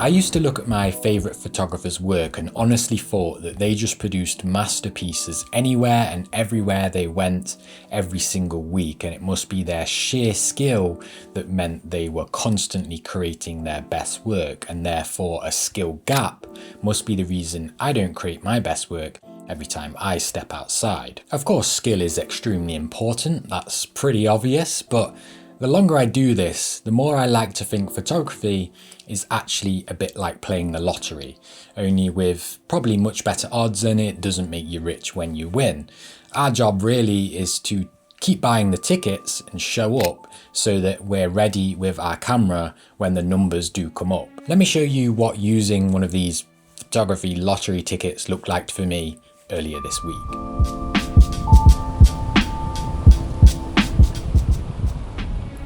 I used to look at my favourite photographers' work and honestly thought that they just produced masterpieces anywhere and everywhere they went every single week, and it must be their sheer skill that meant they were constantly creating their best work, and therefore a skill gap must be the reason I don't create my best work every time I step outside. Of course, skill is extremely important, that's pretty obvious, but the longer I do this, the more I like to think photography is actually a bit like playing the lottery, only with probably much better odds, and it doesn't make you rich when you win. Our job really is to keep buying the tickets and show up so that we're ready with our camera when the numbers do come up. Let me show you what using one of these photography lottery tickets looked like for me earlier this week.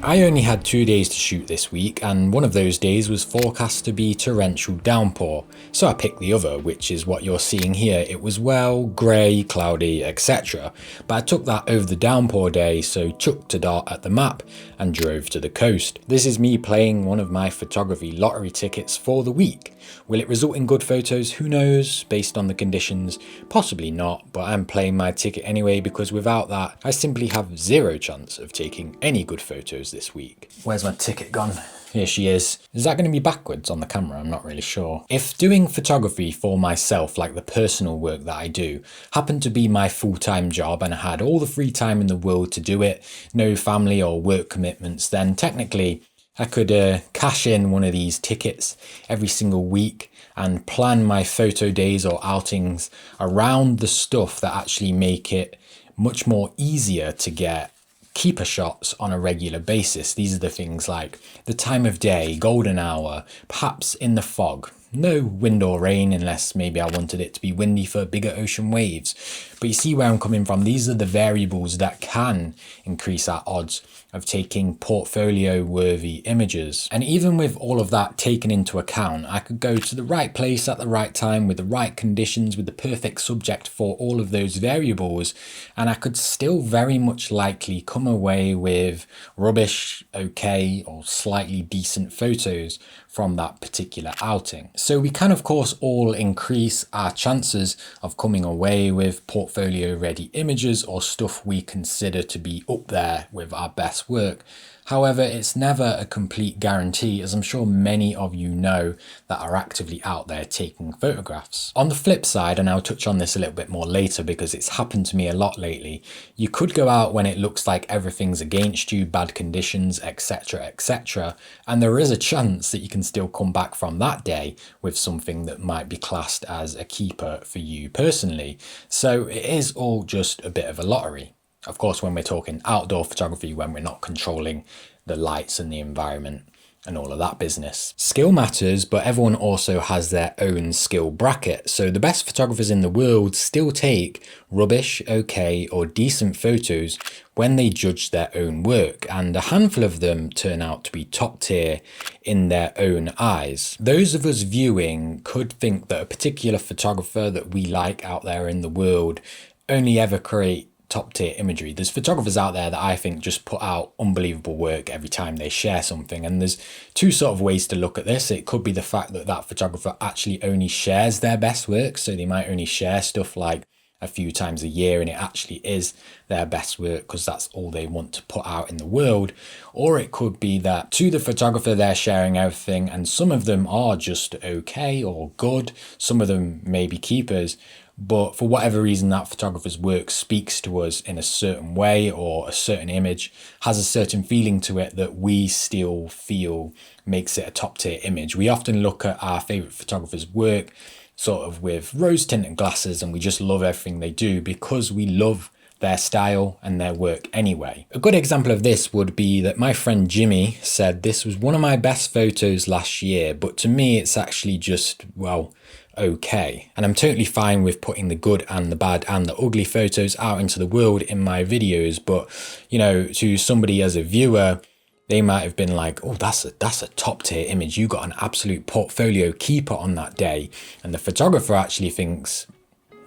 I only had 2 days to shoot this week, and one of those days was forecast to be torrential downpour, so I picked the other, which is what you're seeing here. It was grey, cloudy, etc. But I took that over the downpour day, so chucked a dart at the map and drove to the coast. This is me playing one of my photography lottery tickets for the week. Will it result in good photos? Who knows, based on the conditions? Possibly not, but I'm playing my ticket anyway, because without that, I simply have zero chance of taking any good photos this week. Where's my ticket gone? Here she is. Is that going to be backwards on the camera? I'm not really sure. If doing photography for myself, like the personal work that I do, happened to be my full-time job and I had all the free time in the world to do it, no family or work commitments, then technically I could cash in one of these tickets every single week and plan my photo days or outings around the stuff that actually make it much more easier to get keeper shots on a regular basis. These are the things like the time of day, golden hour, perhaps in the fog. No wind or rain unless maybe I wanted it to be windy for bigger ocean waves. But you see where I'm coming from. These are the variables that can increase our odds of taking portfolio worthy images. And even with all of that taken into account, I could go to the right place at the right time with the right conditions, with the perfect subject for all of those variables, and I could still very much likely come away with rubbish, okay, or slightly decent photos from that particular outing. So we can of course all increase our chances of coming away with portfolio ready images or stuff we consider to be up there with our best work. However, it's never a complete guarantee, as I'm sure many of you know that are actively out there taking photographs. On the flip side, and I'll touch on this a little bit more later because it's happened to me a lot lately, you could go out when it looks like everything's against you, bad conditions, etc, etc, and there is a chance that you can still come back from that day with something that might be classed as a keeper for you personally. So it is all just a bit of a lottery. Of course, when we're talking outdoor photography, when we're not controlling the lights and the environment and all of that business. Skill matters, but everyone also has their own skill bracket. So the best photographers in the world still take rubbish, okay, or decent photos when they judge their own work. And a handful of them turn out to be top tier in their own eyes. Those of us viewing could think that a particular photographer that we like out there in the world only ever create top tier imagery. There's photographers out there that I think just put out unbelievable work every time they share something, and there's two sort of ways to look at this. It could be the fact that that photographer actually only shares their best work, so they might only share stuff like a few times a year and it actually is their best work because that's all they want to put out in the world. Or it could be that to the photographer they're sharing everything, and some of them are just okay or good, some of them may be keepers, but for whatever reason that photographer's work speaks to us in a certain way, or a certain image has a certain feeling to it that we still feel makes it a top tier image. We often look at our favorite photographer's work sort of with rose tinted glasses, and we just love everything they do because we love their style and their work anyway. A good example of this would be that my friend Jimmy said this was one of my best photos last year, but to me it's actually just, well, okay. And I'm totally fine with putting the good and the bad and the ugly photos out into the world in my videos, but you know, to somebody as a viewer, they might have been like, oh, that's a top tier image, you got an absolute portfolio keeper on that day, and the photographer actually thinks,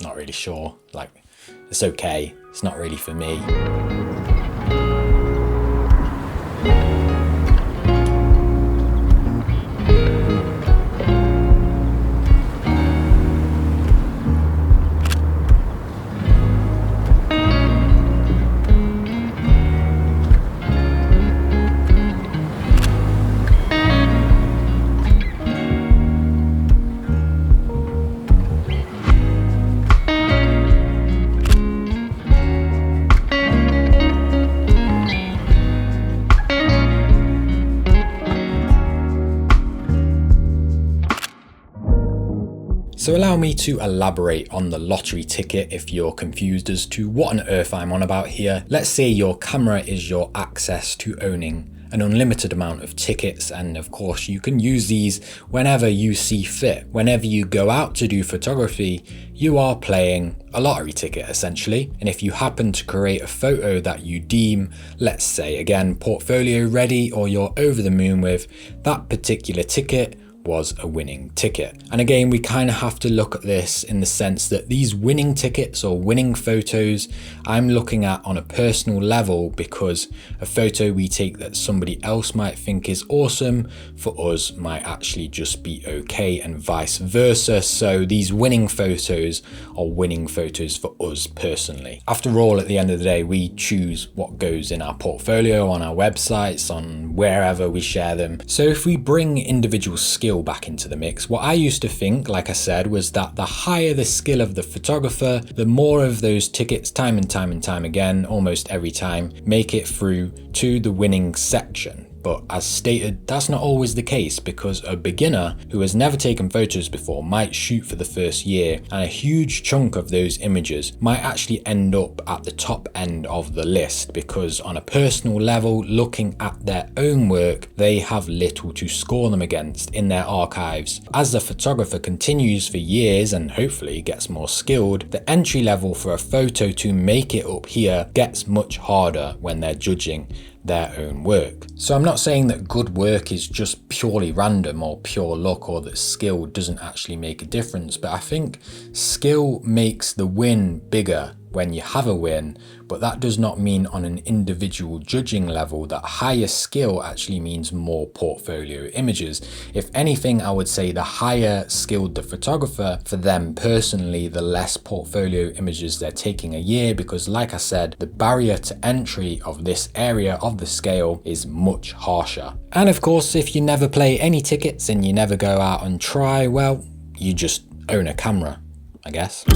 not really sure, like, it's okay, it's not really for me. So allow me to elaborate on the lottery ticket if you're confused as to what on earth I'm on about here. Let's say your camera is your access to owning an unlimited amount of tickets, and of course you can use these whenever you see fit. Whenever you go out to do photography, you are playing a lottery ticket essentially, and if you happen to create a photo that you deem, let's say again, portfolio ready, or you're over the moon with, that particular ticket was a winning ticket. And again, we kind of have to look at this in the sense that these winning tickets or winning photos, I'm looking at on a personal level, because a photo we take that somebody else might think is awesome, for us might actually just be okay, and vice versa. So these winning photos are winning photos for us personally. After all, at the end of the day, we choose what goes in our portfolio, on our websites, on wherever we share them. So if we bring individual skill back into the mix, what I used to think, like I said, was that the higher the skill of the photographer, the more of those tickets time and time again, almost every time, make it through to the winning section. But as stated, that's not always the case, because a beginner who has never taken photos before might shoot for the first year, and a huge chunk of those images might actually end up at the top end of the list, because on a personal level, looking at their own work, they have little to score them against in their archives. As the photographer continues for years and hopefully gets more skilled, the entry level for a photo to make it up here gets much harder when they're judging their own work. So I'm not saying that good work is just purely random or pure luck, or that skill doesn't actually make a difference, but I think skill makes the win bigger when you have a win, but that does not mean on an individual judging level that higher skill actually means more portfolio images. If anything, I would say the higher skilled the photographer, for them personally, the less portfolio images they're taking a year, because like I said, the barrier to entry of this area of the scale is much harsher. And of course, if you never play any tickets and you never go out and try, well, you just own a camera, I guess.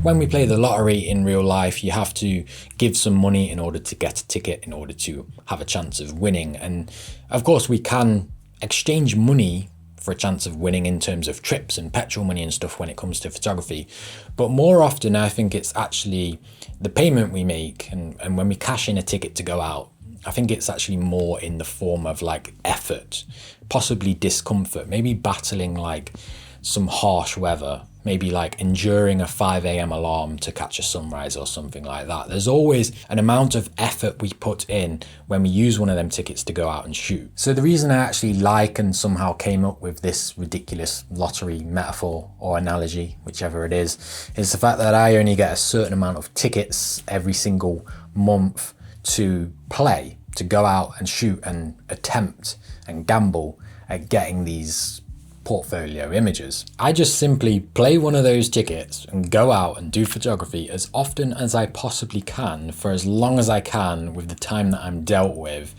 When we play the lottery in real life, you have to give some money in order to get a ticket, in order to have a chance of winning. And of course, we can exchange money for a chance of winning in terms of trips and petrol money and stuff when it comes to photography. But more often, I think it's actually the payment we make, and when we cash in a ticket to go out, I think it's actually more in the form of like effort, possibly discomfort, maybe battling like some harsh weather, maybe like enduring a 5 a.m. alarm to catch a sunrise or something like that. There's always an amount of effort we put in when we use one of them tickets to go out and shoot. So the reason I actually like and somehow came up with this ridiculous lottery metaphor or analogy, whichever it is the fact that I only get a certain amount of tickets every single month to play, to go out and shoot and attempt and gamble at getting these portfolio images. I just simply play one of those tickets and go out and do photography as often as I possibly can for as long as I can with the time that I'm dealt with.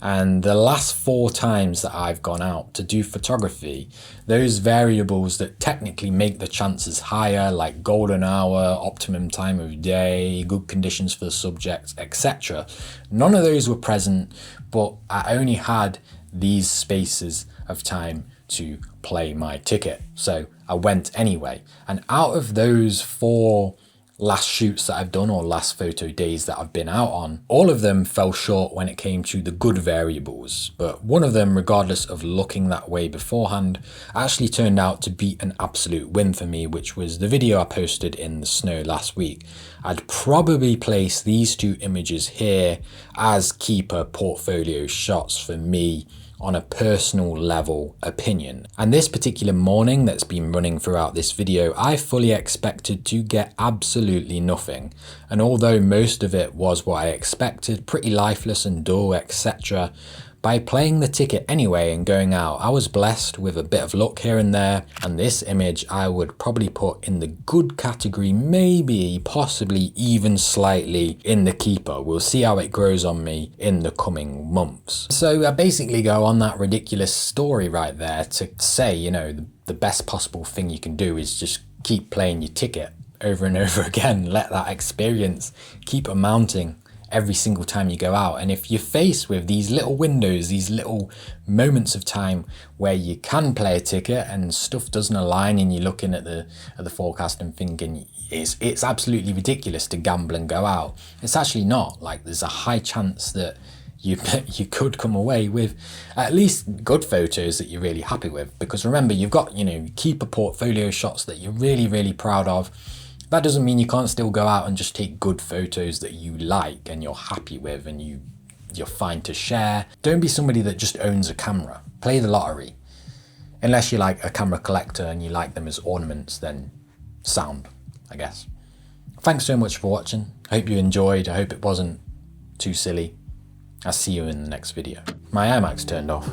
And the last 4 times that I've gone out to do photography, those variables that technically make the chances higher, like golden hour, optimum time of day, good conditions for the subject, etc., none of those were present, but I only had these spaces of time to play my ticket. So I went anyway. And out of those 4 last shoots that I've done, or last photo days that I've been out on, all of them fell short when it came to the good variables. But one of them, regardless of looking that way beforehand, actually turned out to be an absolute win for me, which was the video I posted in the snow last week. I'd probably place these 2 images here as keeper portfolio shots for me on a personal level opinion. And this particular morning that's been running throughout this video, I fully expected to get absolutely nothing. And although most of it was what I expected, pretty lifeless and dull, etc., by playing the ticket anyway and going out, I was blessed with a bit of luck here and there, and this image I would probably put in the good category, maybe, possibly even slightly in the keeper. We'll see how it grows on me in the coming months. So I basically go on that ridiculous story right there to say, you know, the best possible thing you can do is just keep playing your ticket over and over again. Let that experience keep amounting every single time you go out. And if you're faced with these little windows, these little moments of time where you can play a ticket and stuff doesn't align and you're looking at the forecast and thinking it's absolutely ridiculous to gamble and go out, it's actually not. Like, there's a high chance that you could come away with at least good photos that you're really happy with. Because remember, you've got, you know, keeper portfolio shots that you're really, really proud of. That doesn't mean you can't still go out and just take good photos that you like and you're happy with and you're fine to share. Don't be somebody that just owns a camera. Play the lottery. Unless you're like a camera collector and you like them as ornaments, then sound, I guess. Thanks so much for watching. I hope you enjoyed. I hope it wasn't too silly. I'll see you in the next video. My iMac's turned off.